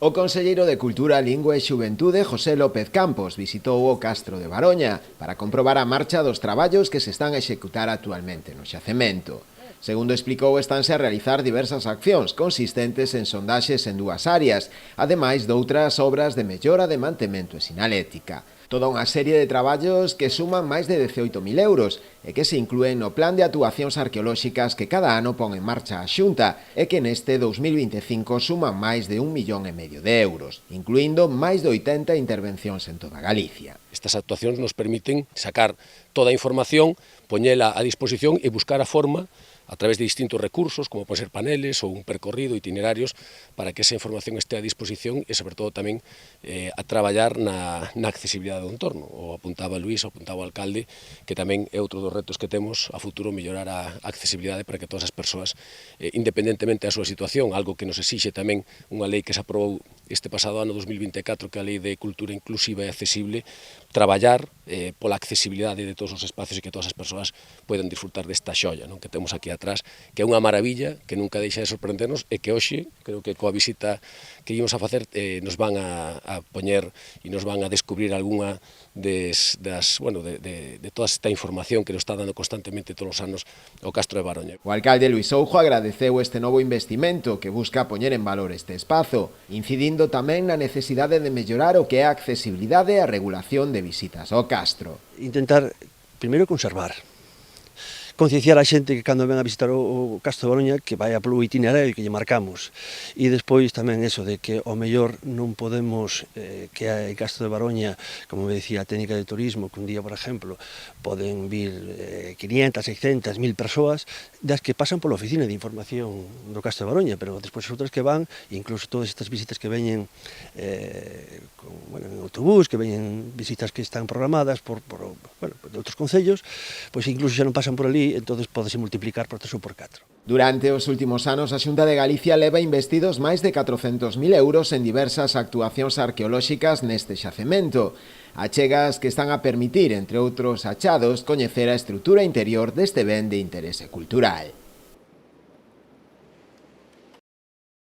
O conselleiro de Cultura, Lingua e Xuventude, José López Campos, visitou o Castro de Baroña para comprobar a marcha dos traballos que se están a executar actualmente no xacemento. Segundo explicou, estánse a realizar diversas accións consistentes en sondaxes en dúas áreas, ademais doutras obras de mellora de mantemento e sinalética. Toda unha serie de traballos que suman máis de 18.000 euros e que se inclúen no plan de actuacións arqueolóxicas que cada ano pon en marcha a Xunta e que neste 2025 suman máis de 1,5 millón de euros, incluindo máis de 80 intervencións en toda Galicia. Estas actuacións nos permiten sacar toda a información, poñela a disposición e buscar a forma a través de distintos recursos, como poden ser paneles ou un percorrido, itinerarios, para que esa información este a disposición e, sobre todo, tamén a traballar na accesibilidade do entorno. O apuntaba Luís, o apuntaba o alcalde, que tamén é outro dos retos que temos a futuro, mellorar a accesibilidade para que todas as persoas, independentemente da súa situación, algo que nos exixe tamén unha lei que se aprobou este pasado ano 2024, que é a Lei de Cultura Inclusiva e Accesible, traballar pola accesibilidade de todos os espacios e que todas as persoas poden disfrutar desta xoia, non, que temos aquí atrás, que é unha maravilla, que nunca deixa de sorprendernos e que hoxe, creo que coa visita que íamos a facer, nos van a poñer e nos van a descubrir algunha de toda esta información que nos está dando constantemente todos os anos o Castro de Baroña. O alcalde Luís Soujo agradeceu este novo investimento que busca poñer en valor este espazo, incidindo tamén na necesidade de mellorar o que é a accesibilidade e a regulación de visitas ao Castro. Intentar, primeiro, conservar. Concienciar a xente que cando ven a visitar o Castro de Baroña que vai polo itinerario que lle marcamos, e despois tamén eso de que ao mellor non podemos que hai Castro de Baroña, como me decía a técnica de turismo, que un día, por exemplo, poden vir 500, 600, 1000 persoas das que pasan pola oficina de información do Castro de Baroña, pero despois outras que van, incluso todas estas visitas que veñen en autobús, que veñen visitas que están programadas por outros concellos, pois incluso xa non pasan por ali, entonces podese multiplicar por 3 ou por 4. Durante os últimos anos, a Xunta de Galicia leva investidos máis de 400.000 euros en diversas actuacións arqueolóxicas neste xacemento, achegas que están a permitir, entre outros achados, coñecer a estrutura interior deste ben de interese cultural.